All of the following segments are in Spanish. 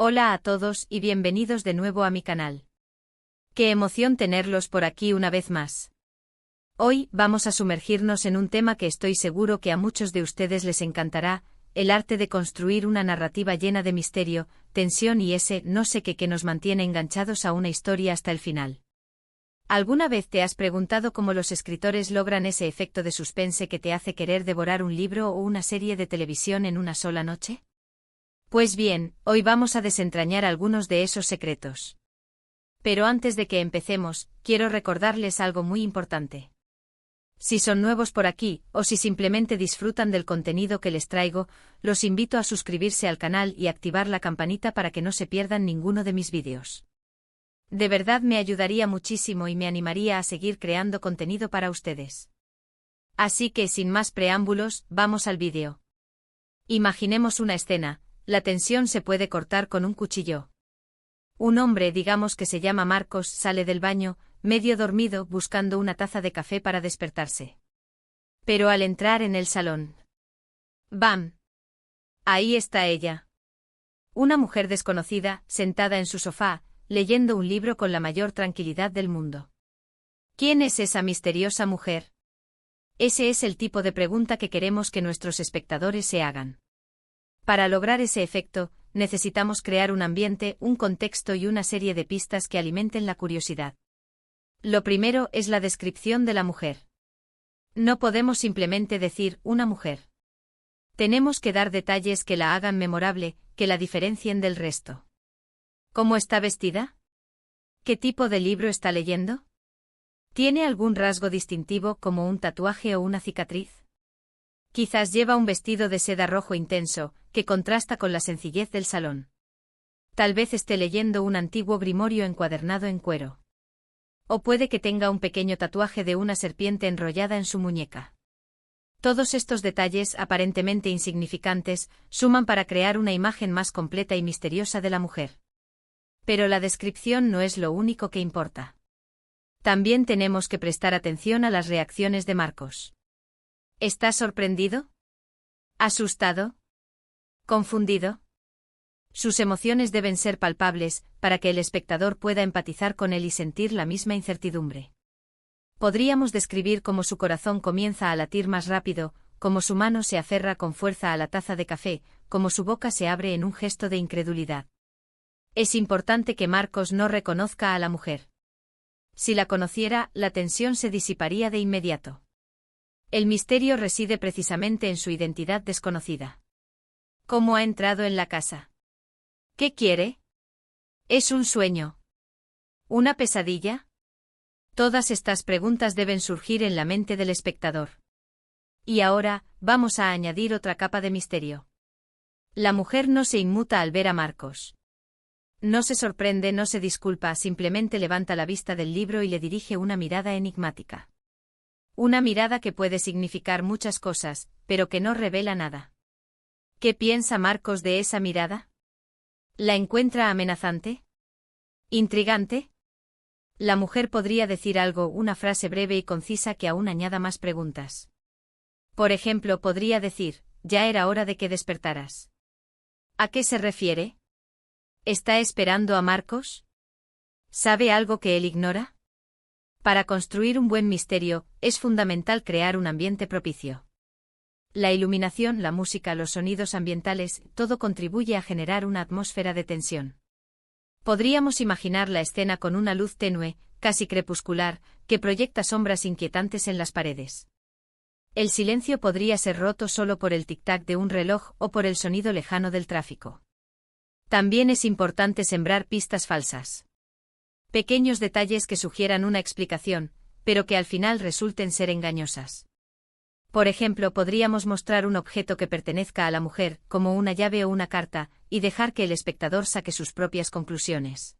Hola a todos y bienvenidos de nuevo a mi canal. Qué emoción tenerlos por aquí una vez más. Hoy vamos a sumergirnos en un tema que estoy seguro que a muchos de ustedes les encantará, el arte de construir una narrativa llena de misterio, tensión y ese no sé qué que nos mantiene enganchados a una historia hasta el final. ¿Alguna vez te has preguntado cómo los escritores logran ese efecto de suspense que te hace querer devorar un libro o una serie de televisión en una sola noche? Pues bien, hoy vamos a desentrañar algunos de esos secretos. Pero antes de que empecemos, quiero recordarles algo muy importante. Si son nuevos por aquí, o si simplemente disfrutan del contenido que les traigo, los invito a suscribirse al canal y activar la campanita para que no se pierdan ninguno de mis vídeos. De verdad me ayudaría muchísimo y me animaría a seguir creando contenido para ustedes. Así que sin más preámbulos, vamos al vídeo. Imaginemos una escena. La tensión se puede cortar con un cuchillo. Un hombre, digamos que se llama Marcos, sale del baño, medio dormido, buscando una taza de café para despertarse. Pero al entrar en el salón, ¡bam! Ahí está ella. Una mujer desconocida, sentada en su sofá, leyendo un libro con la mayor tranquilidad del mundo. ¿Quién es esa misteriosa mujer? Ese es el tipo de pregunta que queremos que nuestros espectadores se hagan. Para lograr ese efecto, necesitamos crear un ambiente, un contexto y una serie de pistas que alimenten la curiosidad. Lo primero es la descripción de la mujer. No podemos simplemente decir una mujer. Tenemos que dar detalles que la hagan memorable, que la diferencien del resto. ¿Cómo está vestida? ¿Qué tipo de libro está leyendo? ¿Tiene algún rasgo distintivo como un tatuaje o una cicatriz? Quizás lleva un vestido de seda rojo intenso, que contrasta con la sencillez del salón. Tal vez esté leyendo un antiguo grimorio encuadernado en cuero. O puede que tenga un pequeño tatuaje de una serpiente enrollada en su muñeca. Todos estos detalles, aparentemente insignificantes, suman para crear una imagen más completa y misteriosa de la mujer. Pero la descripción no es lo único que importa. También tenemos que prestar atención a las reacciones de Marcos. ¿Está sorprendido? ¿Asustado? ¿Confundido? Sus emociones deben ser palpables, para que el espectador pueda empatizar con él y sentir la misma incertidumbre. Podríamos describir cómo su corazón comienza a latir más rápido, cómo su mano se aferra con fuerza a la taza de café, cómo su boca se abre en un gesto de incredulidad. Es importante que Marcos no reconozca a la mujer. Si la conociera, la tensión se disiparía de inmediato. El misterio reside precisamente en su identidad desconocida. ¿Cómo ha entrado en la casa? ¿Qué quiere? ¿Es un sueño? ¿Una pesadilla? Todas estas preguntas deben surgir en la mente del espectador. Y ahora, vamos a añadir otra capa de misterio. La mujer no se inmuta al ver a Marcos. No se sorprende, no se disculpa, simplemente levanta la vista del libro y le dirige una mirada enigmática. Una mirada que puede significar muchas cosas, pero que no revela nada. ¿Qué piensa Marcos de esa mirada? ¿La encuentra amenazante? ¿Intrigante? La mujer podría decir algo, una frase breve y concisa que aún añada más preguntas. Por ejemplo, podría decir, ya era hora de que despertaras. ¿A qué se refiere? ¿Está esperando a Marcos? ¿Sabe algo que él ignora? Para construir un buen misterio, es fundamental crear un ambiente propicio. La iluminación, la música, los sonidos ambientales, todo contribuye a generar una atmósfera de tensión. Podríamos imaginar la escena con una luz tenue, casi crepuscular, que proyecta sombras inquietantes en las paredes. El silencio podría ser roto solo por el tic-tac de un reloj o por el sonido lejano del tráfico. También es importante sembrar pistas falsas. Pequeños detalles que sugieran una explicación, pero que al final resulten ser engañosas. Por ejemplo, podríamos mostrar un objeto que pertenezca a la mujer, como una llave o una carta, y dejar que el espectador saque sus propias conclusiones.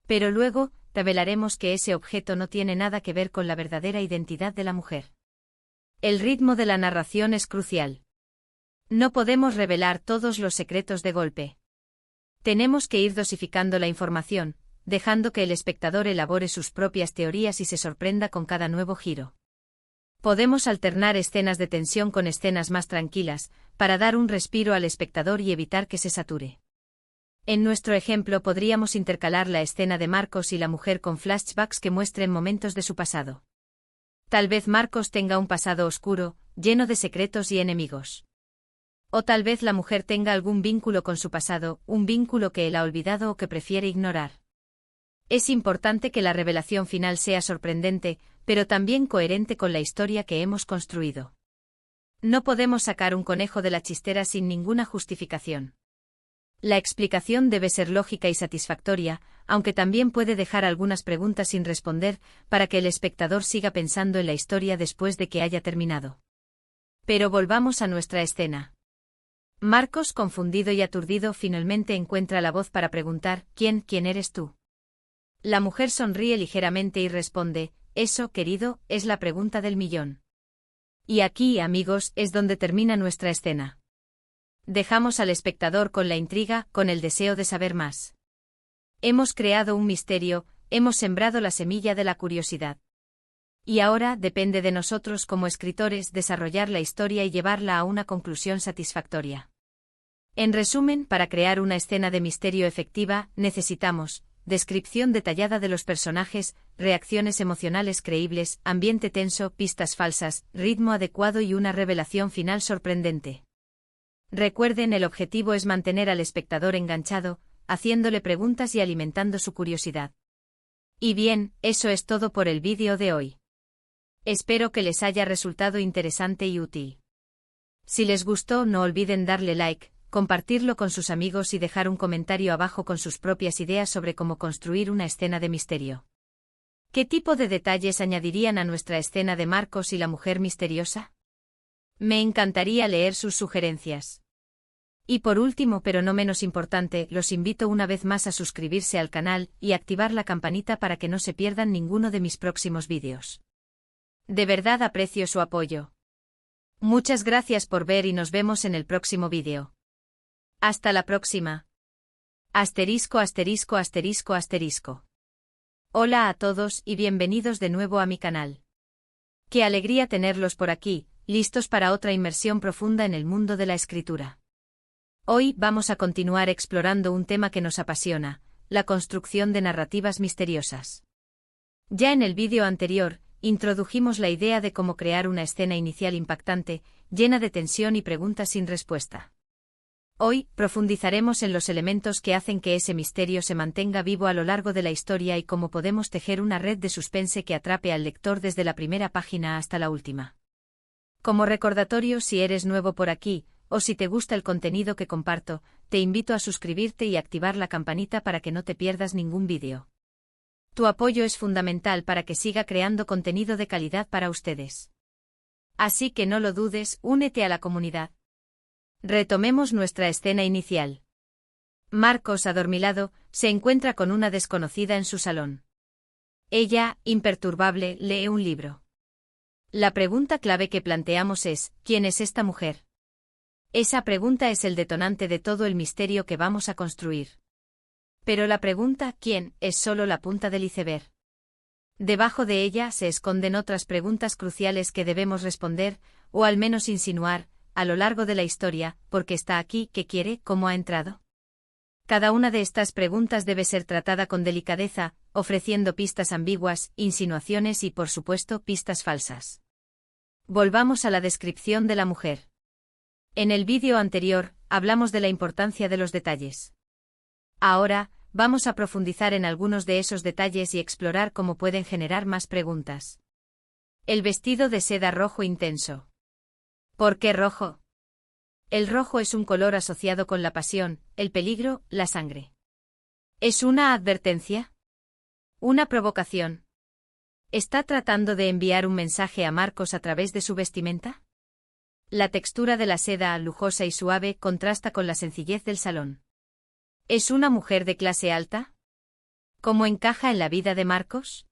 Pero luego, revelaremos que ese objeto no tiene nada que ver con la verdadera identidad de la mujer. El ritmo de la narración es crucial. No podemos revelar todos los secretos de golpe. Tenemos que ir dosificando la información, dejando que el espectador elabore sus propias teorías y se sorprenda con cada nuevo giro. Podemos alternar escenas de tensión con escenas más tranquilas, para dar un respiro al espectador y evitar que se sature. En nuestro ejemplo podríamos intercalar la escena de Marcos y la mujer con flashbacks que muestren momentos de su pasado. Tal vez Marcos tenga un pasado oscuro, lleno de secretos y enemigos. O tal vez la mujer tenga algún vínculo con su pasado, un vínculo que él ha olvidado o que prefiere ignorar. Es importante que la revelación final sea sorprendente, pero también coherente con la historia que hemos construido. No podemos sacar un conejo de la chistera sin ninguna justificación. La explicación debe ser lógica y satisfactoria, aunque también puede dejar algunas preguntas sin responder, para que el espectador siga pensando en la historia después de que haya terminado. Pero volvamos a nuestra escena. Marcos, confundido y aturdido, finalmente encuentra la voz para preguntar: ¿Quién eres tú? La mujer sonríe ligeramente y responde: eso, querido, es la pregunta del millón. Y aquí, amigos, es donde termina nuestra escena. Dejamos al espectador con la intriga, con el deseo de saber más. Hemos creado un misterio, hemos sembrado la semilla de la curiosidad. Y ahora depende de nosotros como escritores desarrollar la historia y llevarla a una conclusión satisfactoria. En resumen, para crear una escena de misterio efectiva, necesitamos descripción detallada de los personajes, reacciones emocionales creíbles, ambiente tenso, pistas falsas, ritmo adecuado y una revelación final sorprendente. Recuerden, el objetivo es mantener al espectador enganchado, haciéndole preguntas y alimentando su curiosidad. Y bien, eso es todo por el vídeo de hoy. Espero que les haya resultado interesante y útil. Si les gustó, no olviden darle like, compartirlo con sus amigos y dejar un comentario abajo con sus propias ideas sobre cómo construir una escena de misterio. ¿Qué tipo de detalles añadirían a nuestra escena de Marcos y la mujer misteriosa? Me encantaría leer sus sugerencias. Y por último, pero no menos importante, los invito una vez más a suscribirse al canal y activar la campanita para que no se pierdan ninguno de mis próximos vídeos. De verdad aprecio su apoyo. Muchas gracias por ver y nos vemos en el próximo vídeo. Hasta la próxima. Asterisco, asterisco, asterisco, asterisco. Hola a todos y bienvenidos de nuevo a mi canal. Qué alegría tenerlos por aquí, listos para otra inmersión profunda en el mundo de la escritura. Hoy vamos a continuar explorando un tema que nos apasiona, la construcción de narrativas misteriosas. Ya en el vídeo anterior, introdujimos la idea de cómo crear una escena inicial impactante, llena de tensión y preguntas sin respuesta. Hoy, profundizaremos en los elementos que hacen que ese misterio se mantenga vivo a lo largo de la historia y cómo podemos tejer una red de suspense que atrape al lector desde la primera página hasta la última. Como recordatorio, si eres nuevo por aquí, o si te gusta el contenido que comparto, te invito a suscribirte y activar la campanita para que no te pierdas ningún vídeo. Tu apoyo es fundamental para que siga creando contenido de calidad para ustedes. Así que no lo dudes, únete a la comunidad. Retomemos nuestra escena inicial. Marcos, adormilado, se encuentra con una desconocida en su salón. Ella, imperturbable, lee un libro. La pregunta clave que planteamos es: ¿quién es esta mujer? Esa pregunta es el detonante de todo el misterio que vamos a construir. Pero la pregunta ¿quién? Es solo la punta del iceberg. Debajo de ella se esconden otras preguntas cruciales que debemos responder, o al menos insinuar, a lo largo de la historia: ¿por qué está aquí? ¿Qué quiere? ¿Cómo ha entrado? Cada una de estas preguntas debe ser tratada con delicadeza, ofreciendo pistas ambiguas, insinuaciones y, por supuesto, pistas falsas. Volvamos a la descripción de la mujer. En el vídeo anterior, hablamos de la importancia de los detalles. Ahora, vamos a profundizar en algunos de esos detalles y explorar cómo pueden generar más preguntas. El vestido de seda rojo intenso. ¿Por qué rojo? El rojo es un color asociado con la pasión, el peligro, la sangre. ¿Es una advertencia? ¿Una provocación? ¿Está tratando de enviar un mensaje a Marcos a través de su vestimenta? La textura de la seda, lujosa y suave, contrasta con la sencillez del salón. ¿Es una mujer de clase alta? ¿Cómo encaja en la vida de Marcos?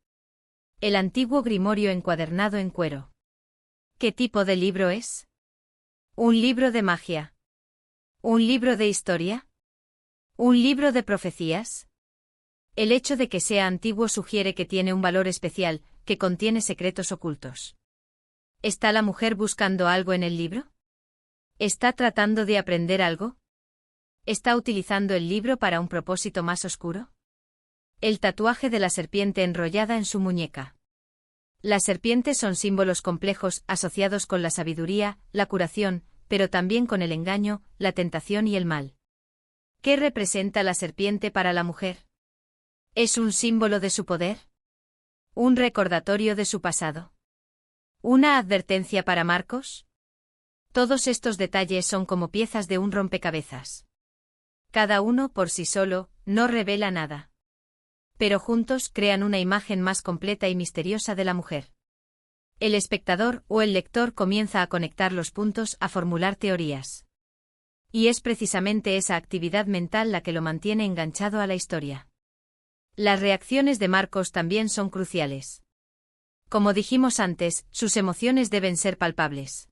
El antiguo grimorio encuadernado en cuero. ¿Qué tipo de libro es? ¿Un libro de magia? ¿Un libro de historia? ¿Un libro de profecías? El hecho de que sea antiguo sugiere que tiene un valor especial, que contiene secretos ocultos. ¿Está la mujer buscando algo en el libro? ¿Está tratando de aprender algo? ¿Está utilizando el libro para un propósito más oscuro? El tatuaje de la serpiente enrollada en su muñeca. Las serpientes son símbolos complejos asociados con la sabiduría, la curación, pero también con el engaño, la tentación y el mal. ¿Qué representa la serpiente para la mujer? ¿Es un símbolo de su poder? ¿Un recordatorio de su pasado? ¿Una advertencia para Marcos? Todos estos detalles son como piezas de un rompecabezas. Cada uno por sí solo no revela nada. Pero juntos crean una imagen más completa y misteriosa de la mujer. El espectador o el lector comienza a conectar los puntos, a formular teorías. Y es precisamente esa actividad mental la que lo mantiene enganchado a la historia. Las reacciones de Marcos también son cruciales. Como dijimos antes, sus emociones deben ser palpables.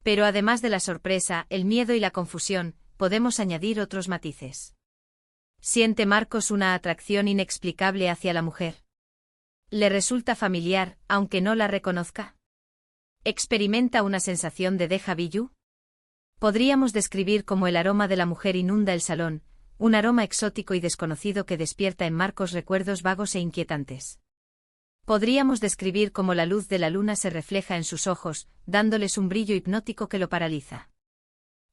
Pero además de la sorpresa, el miedo y la confusión, podemos añadir otros matices. ¿Siente Marcos una atracción inexplicable hacia la mujer? ¿Le resulta familiar, aunque no la reconozca? ¿Experimenta una sensación de déjà vu? Podríamos describir cómo el aroma de la mujer inunda el salón, un aroma exótico y desconocido que despierta en Marcos recuerdos vagos e inquietantes. Podríamos describir cómo la luz de la luna se refleja en sus ojos, dándoles un brillo hipnótico que lo paraliza.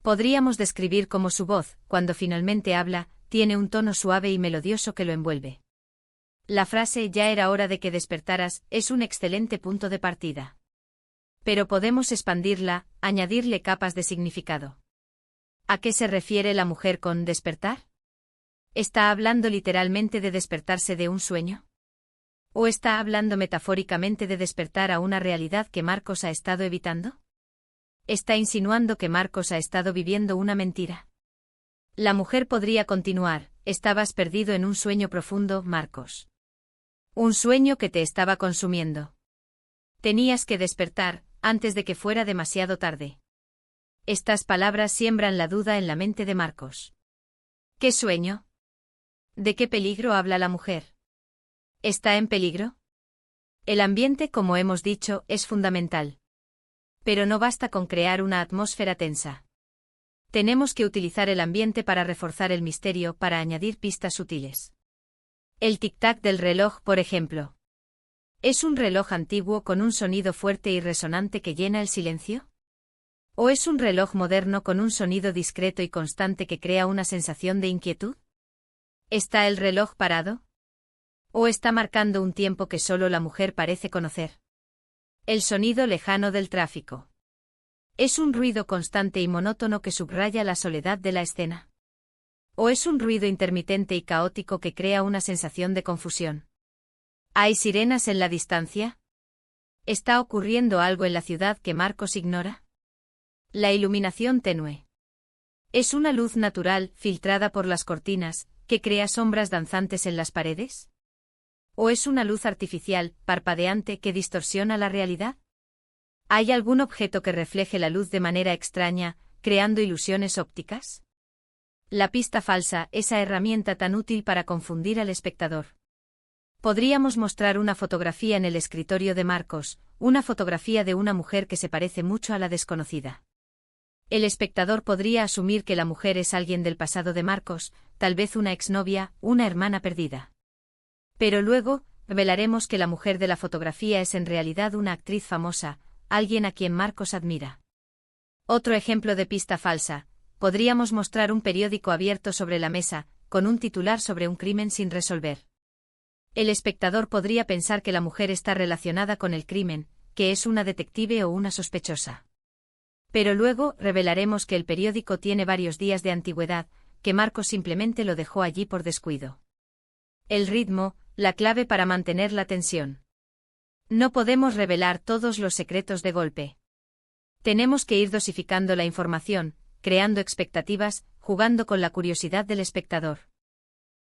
Podríamos describir cómo su voz, cuando finalmente habla, tiene un tono suave y melodioso que lo envuelve. La frase «ya era hora de que despertaras» es un excelente punto de partida. Pero podemos expandirla, añadirle capas de significado. ¿A qué se refiere la mujer con despertar? ¿Está hablando literalmente de despertarse de un sueño? ¿O está hablando metafóricamente de despertar a una realidad que Marcos ha estado evitando? ¿Está insinuando que Marcos ha estado viviendo una mentira? La mujer podría continuar: estabas perdido en un sueño profundo, Marcos. Un sueño que te estaba consumiendo. Tenías que despertar, antes de que fuera demasiado tarde. Estas palabras siembran la duda en la mente de Marcos. ¿Qué sueño? ¿De qué peligro habla la mujer? ¿Está en peligro? El ambiente, como hemos dicho, es fundamental. Pero no basta con crear una atmósfera tensa. Tenemos que utilizar el ambiente para reforzar el misterio, para añadir pistas sutiles. El tic-tac del reloj, por ejemplo. ¿Es un reloj antiguo con un sonido fuerte y resonante que llena el silencio? ¿O es un reloj moderno con un sonido discreto y constante que crea una sensación de inquietud? ¿Está el reloj parado? ¿O está marcando un tiempo que solo la mujer parece conocer? El sonido lejano del tráfico. ¿Es un ruido constante y monótono que subraya la soledad de la escena? ¿O es un ruido intermitente y caótico que crea una sensación de confusión? ¿Hay sirenas en la distancia? ¿Está ocurriendo algo en la ciudad que Marcos ignora? La iluminación tenue. ¿Es una luz natural, filtrada por las cortinas, que crea sombras danzantes en las paredes? ¿O es una luz artificial, parpadeante, que distorsiona la realidad? ¿Hay algún objeto que refleje la luz de manera extraña, creando ilusiones ópticas? La pista falsa, esa herramienta tan útil para confundir al espectador. Podríamos mostrar una fotografía en el escritorio de Marcos, una fotografía de una mujer que se parece mucho a la desconocida. El espectador podría asumir que la mujer es alguien del pasado de Marcos, tal vez una exnovia, una hermana perdida. Pero luego, revelaremos que la mujer de la fotografía es en realidad una actriz famosa, alguien a quien Marcos admira. Otro ejemplo de pista falsa: podríamos mostrar un periódico abierto sobre la mesa, con un titular sobre un crimen sin resolver. El espectador podría pensar que la mujer está relacionada con el crimen, que es una detective o una sospechosa. Pero luego revelaremos que el periódico tiene varios días de antigüedad, que Marcos simplemente lo dejó allí por descuido. El ritmo, la clave para mantener la tensión. No podemos revelar todos los secretos de golpe. Tenemos que ir dosificando la información, creando expectativas, jugando con la curiosidad del espectador.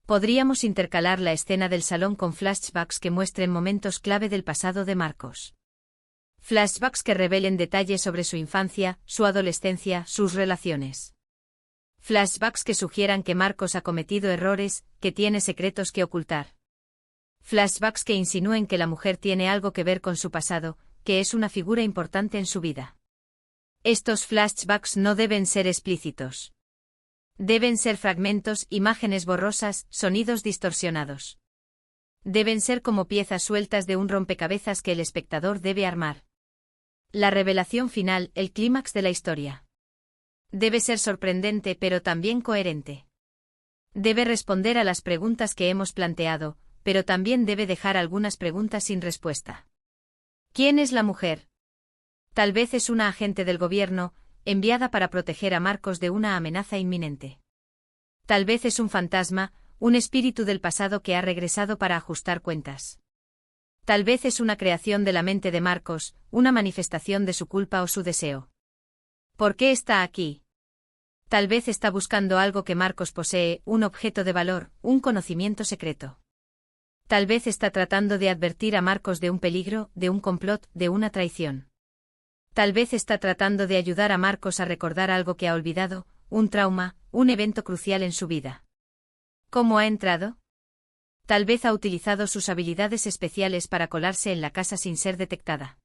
Podríamos intercalar la escena del salón con flashbacks que muestren momentos clave del pasado de Marcos. Flashbacks que revelen detalles sobre su infancia, su adolescencia, sus relaciones. Flashbacks que sugieran que Marcos ha cometido errores, que tiene secretos que ocultar. Flashbacks que insinúen que la mujer tiene algo que ver con su pasado, que es una figura importante en su vida. Estos flashbacks no deben ser explícitos. Deben ser fragmentos, imágenes borrosas, sonidos distorsionados. Deben ser como piezas sueltas de un rompecabezas que el espectador debe armar. La revelación final, el clímax de la historia. Debe ser sorprendente pero también coherente. Debe responder a las preguntas que hemos planteado, pero también debe dejar algunas preguntas sin respuesta. ¿Quién es la mujer? Tal vez es una agente del gobierno, enviada para proteger a Marcos de una amenaza inminente. Tal vez es un fantasma, un espíritu del pasado que ha regresado para ajustar cuentas. Tal vez es una creación de la mente de Marcos, una manifestación de su culpa o su deseo. ¿Por qué está aquí? Tal vez está buscando algo que Marcos posee, un objeto de valor, un conocimiento secreto. Tal vez está tratando de advertir a Marcos de un peligro, de un complot, de una traición. Tal vez está tratando de ayudar a Marcos a recordar algo que ha olvidado, un trauma, un evento crucial en su vida. ¿Cómo ha entrado? Tal vez ha utilizado sus habilidades especiales para colarse en la casa sin ser detectada.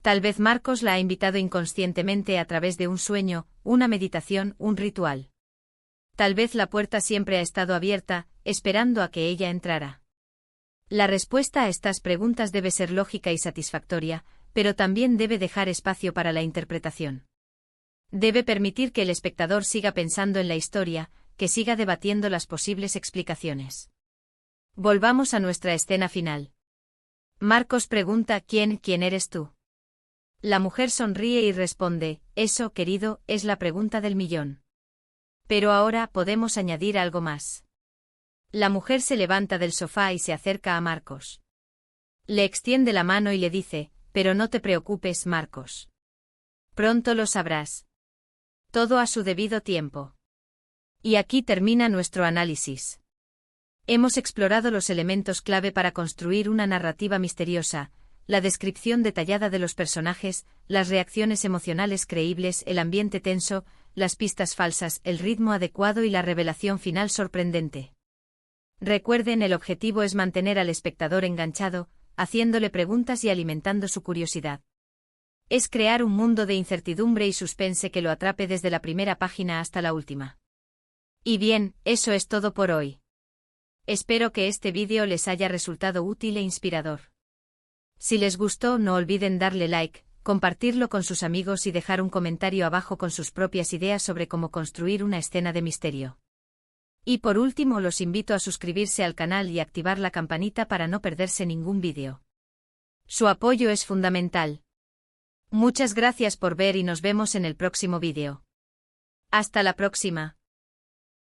Tal vez Marcos la ha invitado inconscientemente a través de un sueño, una meditación, un ritual. Tal vez la puerta siempre ha estado abierta, esperando a que ella entrara. La respuesta a estas preguntas debe ser lógica y satisfactoria, pero también debe dejar espacio para la interpretación. Debe permitir que el espectador siga pensando en la historia, que siga debatiendo las posibles explicaciones. Volvamos a nuestra escena final. Marcos pregunta: ¿Quién eres tú? La mujer sonríe y responde: eso, querido, es la pregunta del millón. Pero ahora podemos añadir algo más. La mujer se levanta del sofá y se acerca a Marcos. Le extiende la mano y le dice: pero no te preocupes, Marcos. Pronto lo sabrás. Todo a su debido tiempo. Y aquí termina nuestro análisis. Hemos explorado los elementos clave para construir una narrativa misteriosa, la descripción detallada de los personajes, las reacciones emocionales creíbles, el ambiente tenso, las pistas falsas, el ritmo adecuado y la revelación final sorprendente. Recuerden, el objetivo es mantener al espectador enganchado, haciéndole preguntas y alimentando su curiosidad. Es crear un mundo de incertidumbre y suspense que lo atrape desde la primera página hasta la última. Y bien, eso es todo por hoy. Espero que este vídeo les haya resultado útil e inspirador. Si les gustó, no olviden darle like, compartirlo con sus amigos y dejar un comentario abajo con sus propias ideas sobre cómo construir una escena de misterio. Y por último, los invito a suscribirse al canal y activar la campanita para no perderse ningún vídeo. Su apoyo es fundamental. Muchas gracias por ver y nos vemos en el próximo vídeo. Hasta la próxima.